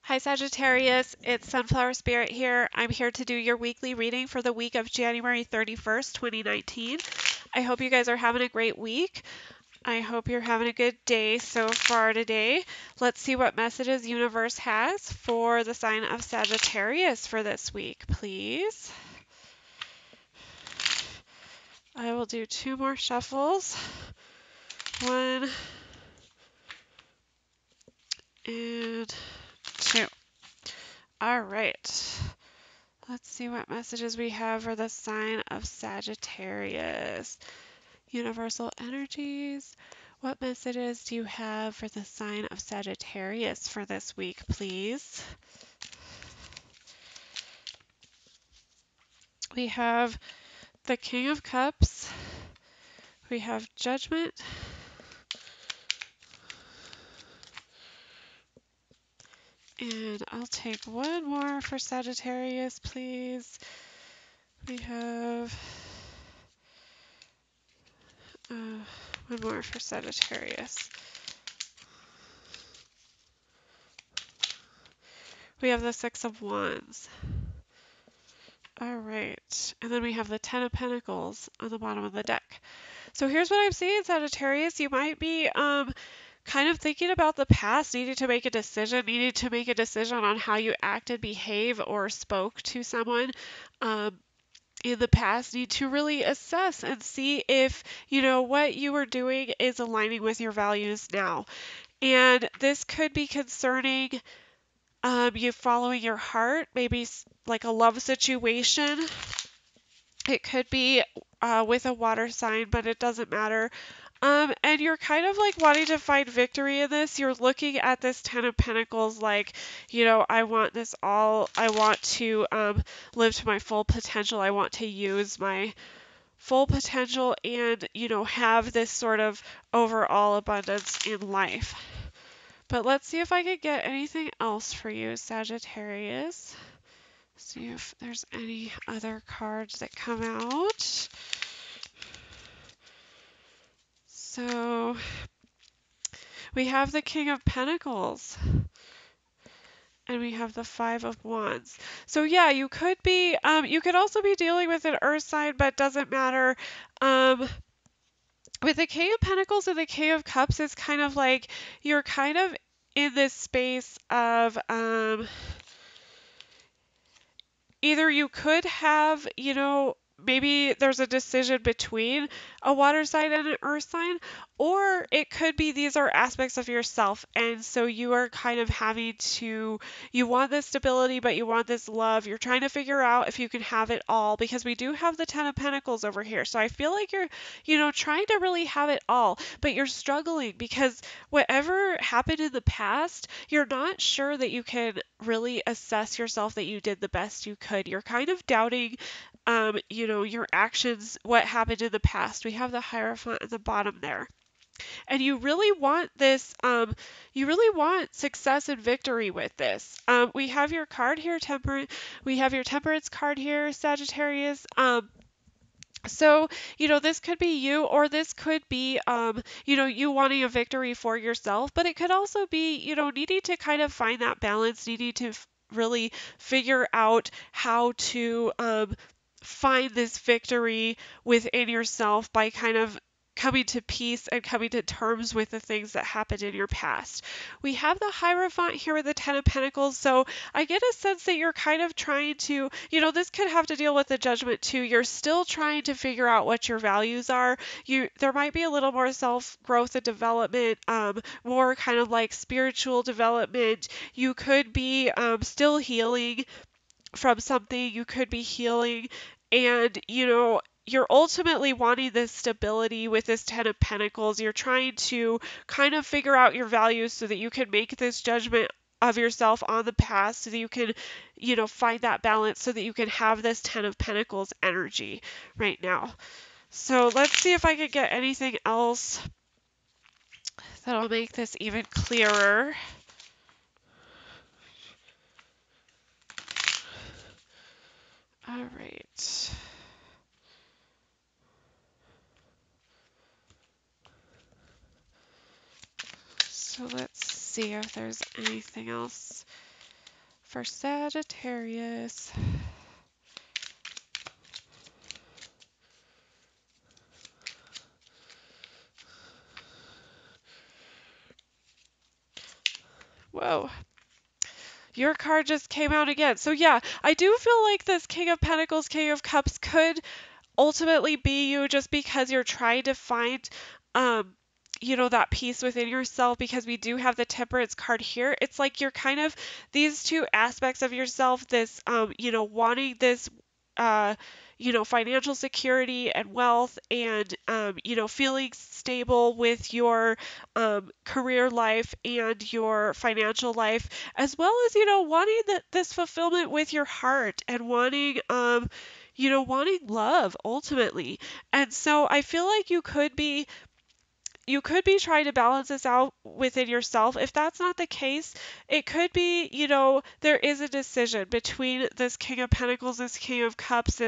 Hi Sagittarius, it's Sunflower Spirit here. I'm here to do your weekly reading for the week of January 31st, 2019. I hope you guys are having a great week. I hope you're having a good day so far today. Let's see what messages universe has for the sign of Sagittarius for this week, please. I will do 2 more shuffles. 1 and 2. All right. Let's see what messages we have for the sign of Sagittarius. Universal energies. What messages do you have for the sign of Sagittarius for this week, please? We have the King of Cups. We have Judgment. And I'll take 1 more for Sagittarius, please. We have 1 more for Sagittarius. We have the 6 of Wands. All right, and then we have the 10 of Pentacles on the bottom of the deck. So here's what I'm seeing, Sagittarius. You might be kind of thinking about the past, needing to make a decision on how you acted, behave, or spoke to someone in the past. Need to really assess and see if, what you were doing is aligning with your values now. And this could be concerning you following your heart, maybe like a love situation. It could be with a water sign, but it doesn't matter. And you're kind of like wanting to find victory in this. You're looking at this 10 of Pentacles like, I want this all. I want to live to my full potential. I want to use my full potential and, have this sort of overall abundance in life. But let's see if I could get anything else for you, Sagittarius. See if there's any other cards that come out. So we have the King of Pentacles and we have the 5 of Wands. So yeah, you could be, you could also be dealing with an earth sign, but doesn't matter. With the King of Pentacles and the King of Cups, it's kind of like you're kind of in this space of, either you could have, maybe there's a decision between a water sign and an earth sign, or it could be these are aspects of yourself. And so you are kind of having to, you want this stability, but you want this love. You're trying to figure out if you can have it all, because we do have the 10 of Pentacles over here. So I feel like you're, trying to really have it all, but you're struggling because whatever happened in the past, you're not sure that you can really assess yourself that you did the best you could. You're kind of doubting your actions, what happened in the past. We have the Hierophant at the bottom there. And you really want this, you really want success and victory with this. We have your card here, we have your Temperance card here, Sagittarius. So, this could be you, or this could be, you wanting a victory for yourself, but it could also be, needing to kind of find that balance, needing to really figure out how to find this victory within yourself by kind of coming to peace and coming to terms with the things that happened in your past. We have the Hierophant here with the 10 of Pentacles, so I get a sense that you're kind of trying to, this could have to deal with the Judgment too. You're still trying to figure out what your values are. There might be a little more self-growth and development, more kind of like spiritual development. You could be still healing from something. You could be healing and, you're ultimately wanting this stability with this 10 of Pentacles. You're trying to kind of figure out your values so that you can make this judgment of yourself on the past, so that you can, find that balance, so that you can have this 10 of Pentacles energy right now. So let's see if I can get anything else that'll make this even clearer. All right. So let's see if there's anything else for Sagittarius. Whoa. Your card just came out again. So yeah, I do feel like this King of Pentacles, King of Cups could ultimately be you just because you're trying to find um that peace within yourself, because we do have the Temperance card here. It's like you're kind of these two aspects of yourself, this wanting this uh financial security and wealth, and feeling stable with your career life and your financial life, as well as wanting this fulfillment with your heart, and wanting love ultimately. And so I feel like you could be trying to balance this out within yourself. If that's not the case, it could be, there is a decision between this King of Pentacles, this King of Cups.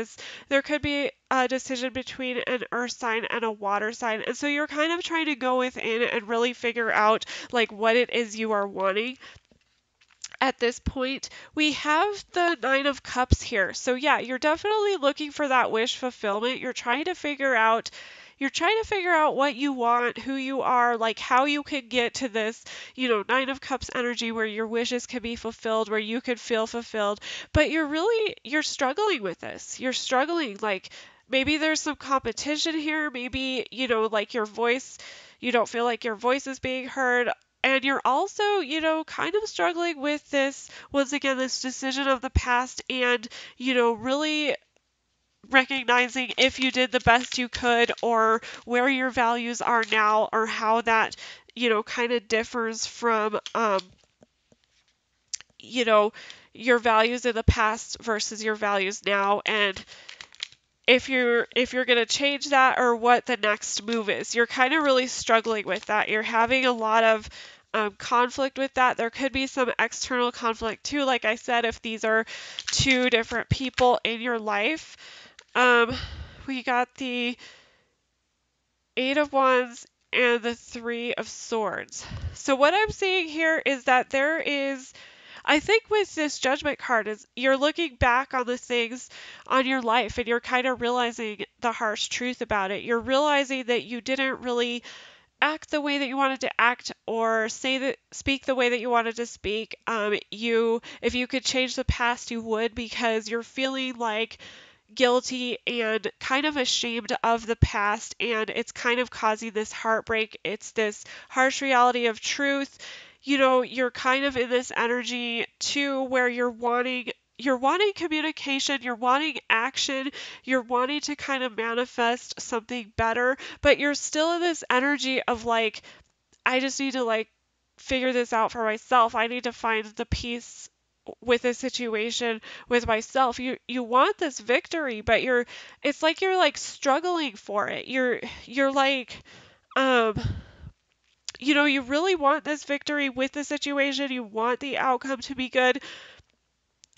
There could be a decision between an earth sign and a water sign. And so you're kind of trying to go within and really figure out like what it is you are wanting. At this point, we have the Nine of Cups here. So yeah, you're definitely looking for that wish fulfillment. You're trying to figure out what you want, who you are, like how you can get to this, Nine of Cups energy where your wishes can be fulfilled, where you could feel fulfilled. But you're struggling with this. You're struggling, like maybe there's some competition here, maybe, like your voice, you don't feel like your voice is being heard. And you're also, kind of struggling with this, once again, this decision of the past, and, really recognizing if you did the best you could, or where your values are now, or how that, kind of differs from, you know, your values in the past versus your values now. And if you're going to change that, or what the next move is. You're kind of really struggling with that. You're having a lot of conflict with that. There could be some external conflict too, like I said, if these are two different people in your life. Um, we got the Eight of Wands and the Three of Swords. So what I'm seeing here is that there is, I think with this Judgment card, is you're looking back on the things on your life, and you're kind of realizing the harsh truth about it. You're realizing that you didn't really act the way that you wanted to act, or speak the way that you wanted to speak. If you could change the past, you would, because you're feeling like guilty and kind of ashamed of the past, and it's kind of causing this heartbreak. It's this harsh reality of truth. You're kind of in this energy too, where you're wanting communication, you're wanting action, you're wanting to kind of manifest something better, but you're still in this energy of like, I just need to like figure this out for myself. I need to find the peace with a situation with myself. You want this victory, but it's like you're like struggling for it. You're like um you really want this victory with the situation. You want the outcome to be good,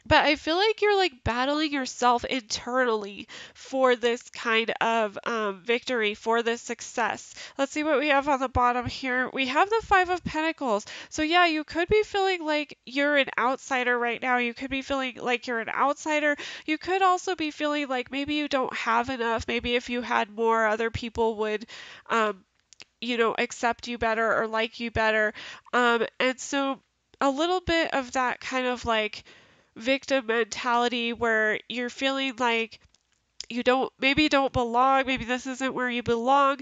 but I feel like you're like battling yourself internally for this kind of victory, for this success. Let's see what we have on the bottom here. We have the Five of Pentacles. So yeah, you could be feeling like you're an outsider right now. You could be feeling like you're an outsider. You could also be feeling like maybe you don't have enough. Maybe if you had more, other people would accept you better or like you better. And so a little bit of that kind of like victim mentality, where you're feeling like maybe you don't belong, maybe this isn't where you belong.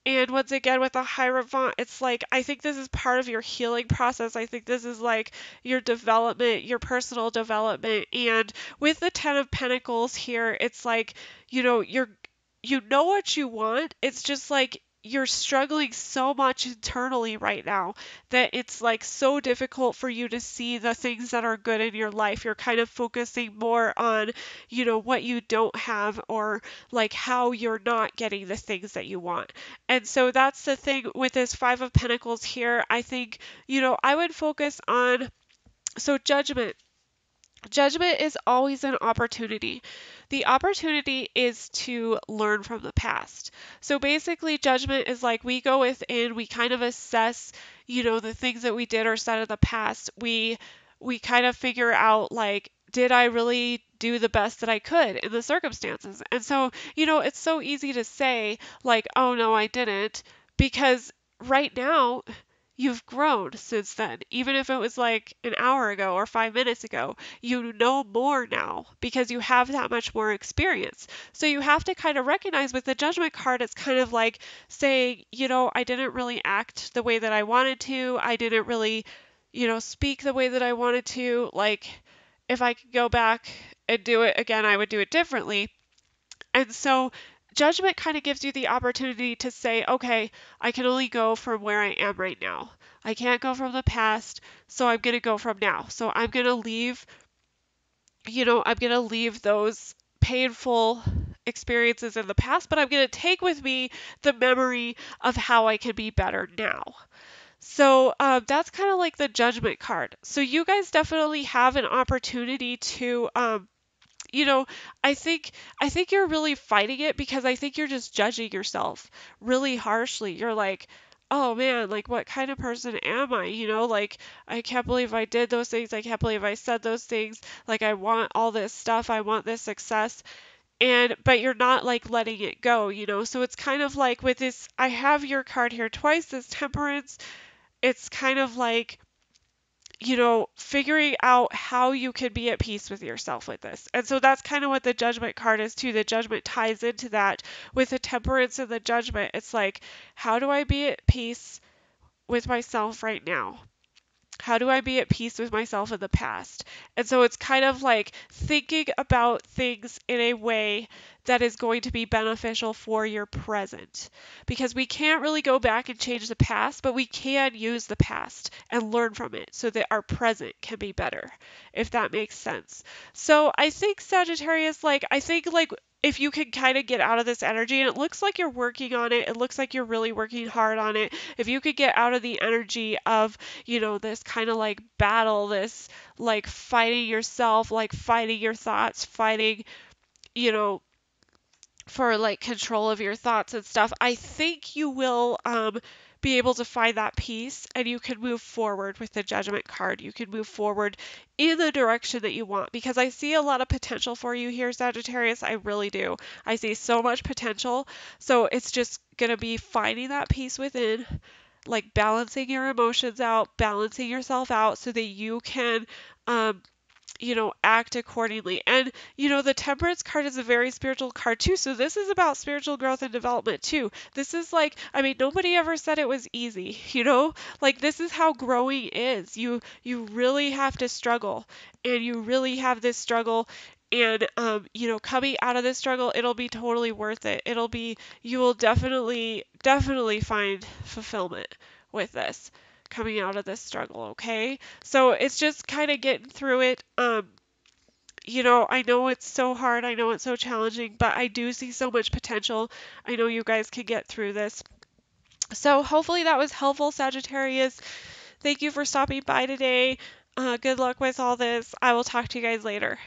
And once again, with the Hierophant, it's like, I think this is part of your healing process. I think this is like your development, your personal development. And with the Ten of Pentacles here, it's like, you know what you want. It's just like you're struggling so much internally right now that it's like so difficult for you to see the things that are good in your life. You're kind of focusing more on, what you don't have, or like how you're not getting the things that you want. And so that's the thing with this Five of Pentacles here. I think, I would focus on, so Judgment. Judgment is always an opportunity. The opportunity is to learn from the past. So basically, judgment is like we go within, we kind of assess, the things that we did or said in the past. We we kind of figure out like, did I really do the best that I could in the circumstances? And so, it's so easy to say, like, oh no, I didn't, because right now, you've grown since then. Even if it was like an hour ago or 5 minutes ago, you know more now because you have that much more experience. So you have to kind of recognize with the judgment card, it's kind of like saying, I didn't really act the way that I wanted to. I didn't really, speak the way that I wanted to. Like, if I could go back and do it again, I would do it differently. And so judgment kind of gives you the opportunity to say, okay, I can only go from where I am right now. I can't go from the past, so I'm going to go from now. So I'm going to leave those painful experiences in the past, but I'm going to take with me the memory of how I can be better now. So that's kind of like the judgment card. So you guys definitely have an opportunity to you know, I think you're really fighting it because I think you're just judging yourself really harshly. You're like, "Oh man, like what kind of person am I?" Like I can't believe I did those things. I can't believe I said those things. Like I want all this stuff. I want this success. And but you're not like letting it go. So it's kind of like with this I have your card here twice, this temperance. It's kind of like figuring out how you can be at peace with yourself with this. And so that's kind of what the judgment card is too. The judgment ties into that with the temperance and the judgment. It's like, how do I be at peace with myself right now? How do I be at peace with myself in the past? And so it's kind of like thinking about things in a way that is going to be beneficial for your present. Because we can't really go back and change the past, but we can use the past and learn from it so that our present can be better, if that makes sense. So I think Sagittarius, I think if you can kind of get out of this energy, and it looks like you're working on it, it looks like you're really working hard on it. If you could get out of the energy of this kind of like battle, this like fighting yourself, like fighting your thoughts, fighting, you know, for like control of your thoughts and stuff, I think you will be able to find that peace and you can move forward with the judgment card. You can move forward in the direction that you want because I see a lot of potential for you here, Sagittarius. I really do. I see so much potential. So it's just going to be finding that peace within, like balancing your emotions out, balancing yourself out so that you can act accordingly. And, the temperance card is a very spiritual card too. So this is about spiritual growth and development too. This is like, I mean, nobody ever said it was easy, Like this is how growing is. You really have to struggle and you really have this struggle and coming out of this struggle, it'll be totally worth it. You will definitely find fulfillment with this coming out of this struggle, okay? So it's just kind of getting through it. I know it's so hard, I know it's so challenging, but I do see so much potential. I know you guys can get through this. So hopefully that was helpful, Sagittarius. Thank you for stopping by today. Good luck with all this. I will talk to you guys later.